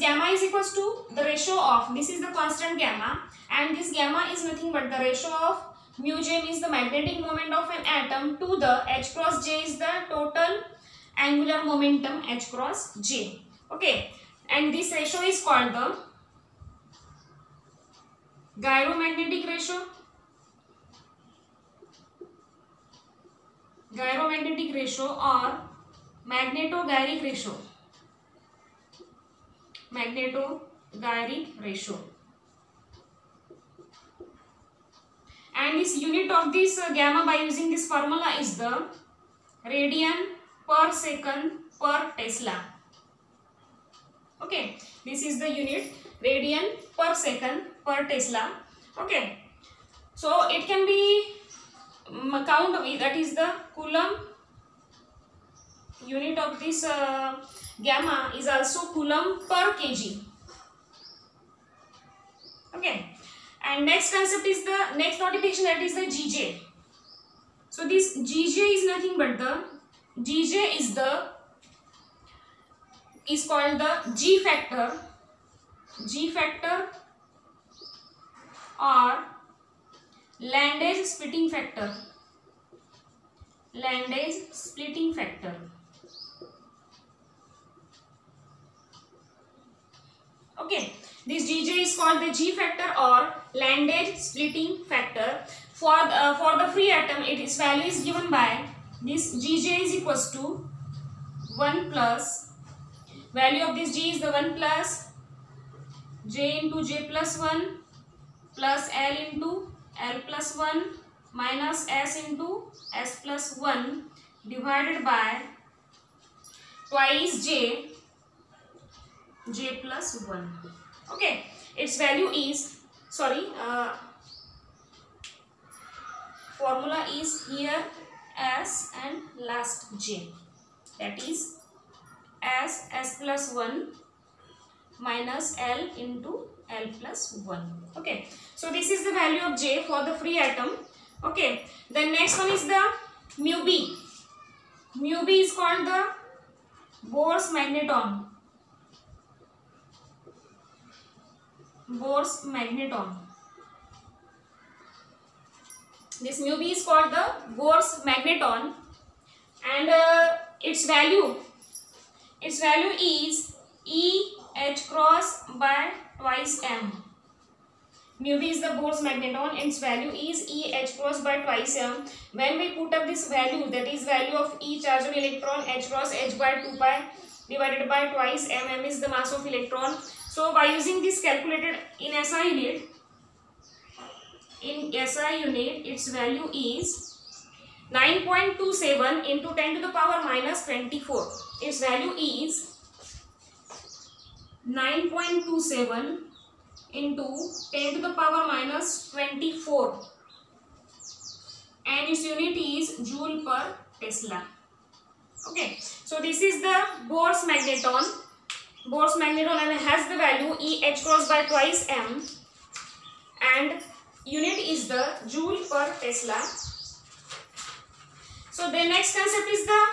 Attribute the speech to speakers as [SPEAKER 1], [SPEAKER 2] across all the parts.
[SPEAKER 1] gamma is equals to the ratio of, this is the constant gamma, and this gamma is nothing but the ratio of mu j, means the magnetic moment of an atom, to the h cross j is the total angular momentum h cross j. Okay, and this ratio is called the gyromagnetic ratio. Gyromagnetic ratio or magnetogyric ratio. Magnetogyric ratio. And this unit of this gamma by using this formula is the radian per second per Tesla. Okay, this is the unit, radian per second per Tesla. Okay, so it can be count, that is the coulomb. Unit of this gamma is also coulomb per kg. Okay, and next concept is the next notification, that is the Gj. So this Gj is nothing but the Gj is called the G factor or Landage splitting factor. Landage splitting factor. Okay, this Gj is called the G factor or Landage splitting factor. For the free atom, its value is given by this Gj is equals to 1 plus, value of this G is the 1 plus J into J plus 1 plus L into L plus 1 minus S into S plus 1 divided by twice J plus 1. Okay, its value is, formula is here S and last J, that is S plus 1 minus L into L plus 1. Okay, so this is the value of J for the free atom. Okay, then next one is the mu B. Mu B is called the Bohr's magneton. Bohr's magneton. This mu B is called the Bohr's magneton, and its value is E h cross by twice m. Mu B is the Bohr's magneton, its value is E h cross by twice m. When we put up this value, that is value of E charge on electron, h cross h by 2 pi divided by twice m, m is the mass of electron. So by using this calculated in SI unit, its value is 9.27 into 10 to the power minus 24. Its value is 9.27 into 10 to the power minus 24, and its unit is joule per Tesla. Okay, so this is the Bohr's magneton. Bohr's magneton and has the value E h cross by twice m, and unit is the joule per Tesla. So the next concept is the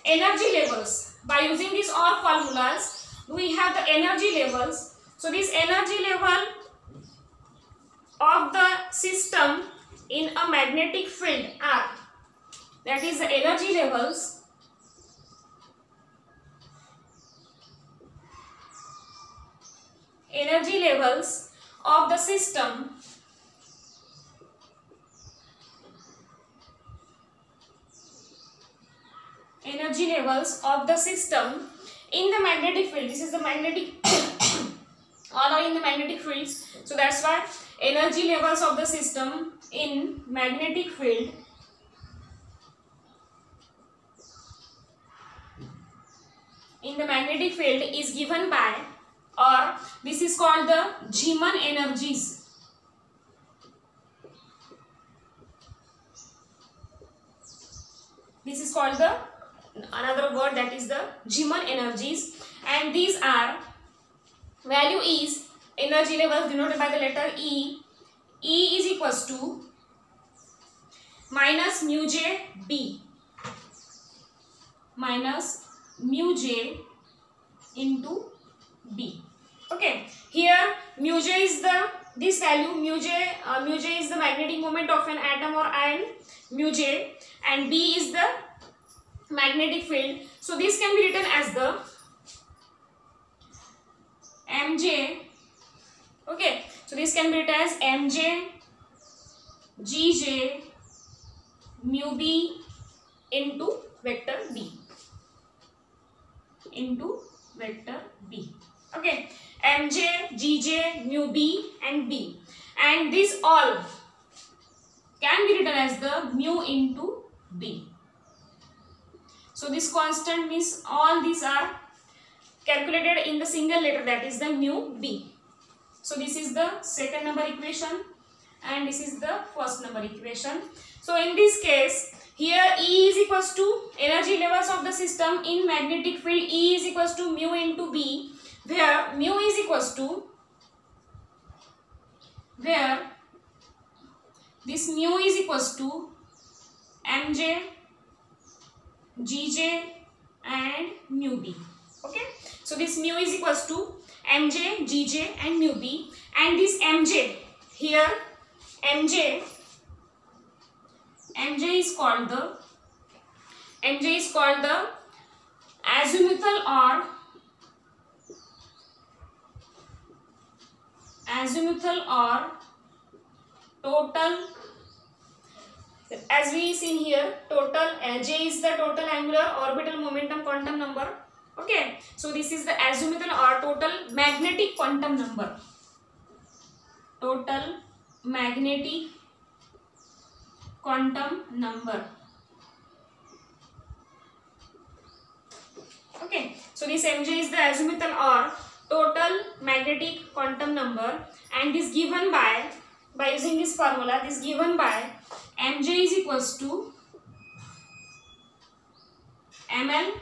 [SPEAKER 1] energy levels. By using these all formulas, we have the energy levels. So this energy level of the system in a magnetic field are, that is the energy levels of the system in the magnetic field. This is the magnetic all are in the magnetic fields, so that's why energy levels of the system in magnetic field is given by, or this is called the Zeeman energies. This is called the another word, that is the Zeeman energies, and these are, value is energy levels denoted by the letter E. E is equals to minus mu j B minus mu j into B. Okay, here mu j is the this value mu j is the magnetic moment of an atom or ion mu j, and B is the magnetic field. So this can be written as the mj. Okay, so this can be written as mj gj mu b into vector b, into vector b. Okay, mj gj mu b and b, and this all can be written as the mu into b. So this constant means all these are calculated in the single letter, that is the mu b. So this is the second number equation and this is the first number equation. So in this case, here E is equals to energy levels of the system in magnetic field. E is equals to mu into B, where mu is equals to, where this mu is equals to mj gj and mu b. Okay, so this mu is equals to mj gj and mu b, and this mj here, mj is called the azimuthal or total. As we seen here, total j is the total angular orbital momentum quantum number. Okay, so this is the azimuthal or total magnetic quantum number. Total magnetic quantum number. Okay, so this mj is the azimuthal or total magnetic quantum number, and is given by using this formula. This given by mj is equals to ml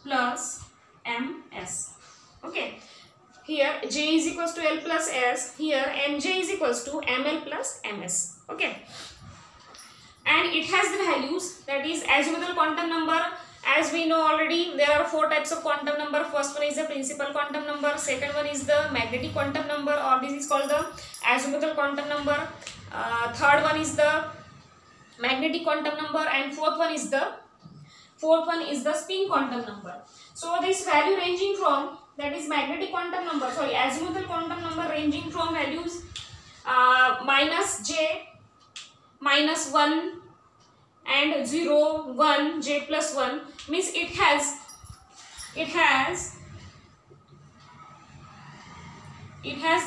[SPEAKER 1] plus ms. Okay, here j is equals to l plus s, here mj is equals to ml plus ms. Okay, and it has the values, that is azimuthal quantum number. As we know already, there are 4 types of quantum number. First one is the principal quantum number, second one is the magnetic quantum number, or this is called the azimuthal quantum number. Third one is the magnetic quantum number, and fourth one is the spin quantum number. So this value ranging from, that is magnetic quantum number, sorry, azimuthal quantum number ranging from values minus j, minus 1 and 0, 1, j plus 1, means it has the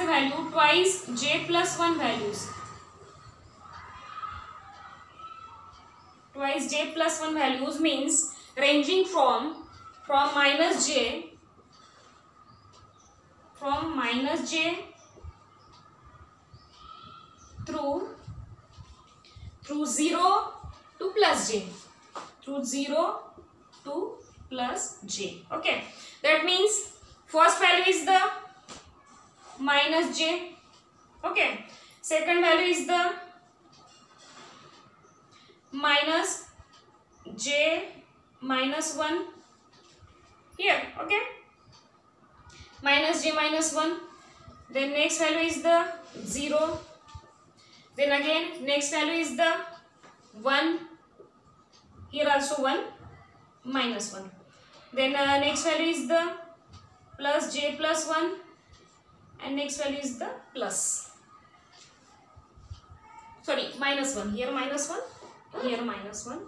[SPEAKER 1] value twice j plus 1 values. Twice j plus 1 values means ranging from minus j through 0 to plus j, through 0 to plus j. Okay, that means first value is the minus j. Okay, second value is the minus j minus 1 here. Okay, minus j minus 1, then next value is the 0, then again next value is the 1, here also 1, minus 1, then next value is the plus j plus 1, and next value is the plus, sorry, minus 1, here minus 1, here minus 1,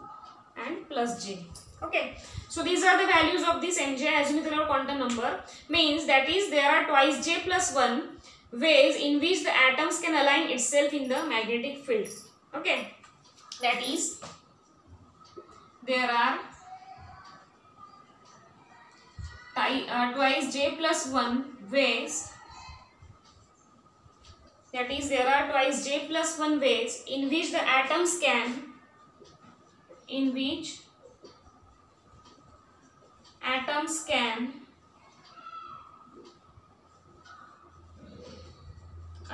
[SPEAKER 1] and plus j. Okay, so these are the values of this mj azimuthal or quantum number, means that is there are twice j plus 1 ways in which the atoms can align itself in the magnetic field. Okay, that is there are twice j plus 1 ways, that is there are twice j plus 1 ways in which the atoms can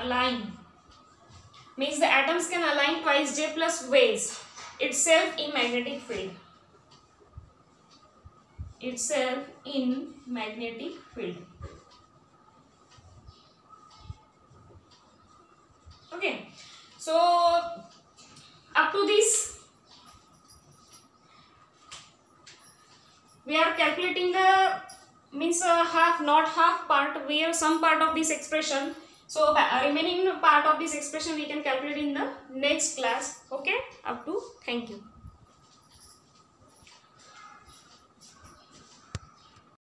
[SPEAKER 1] align, means the atoms can align twice j plus ways itself in magnetic field, Okay, so up to this we are calculating the means half, not half part, where some part of this expression. So remaining part of this expression we can calculate in the next class. Okay, up to, thank you.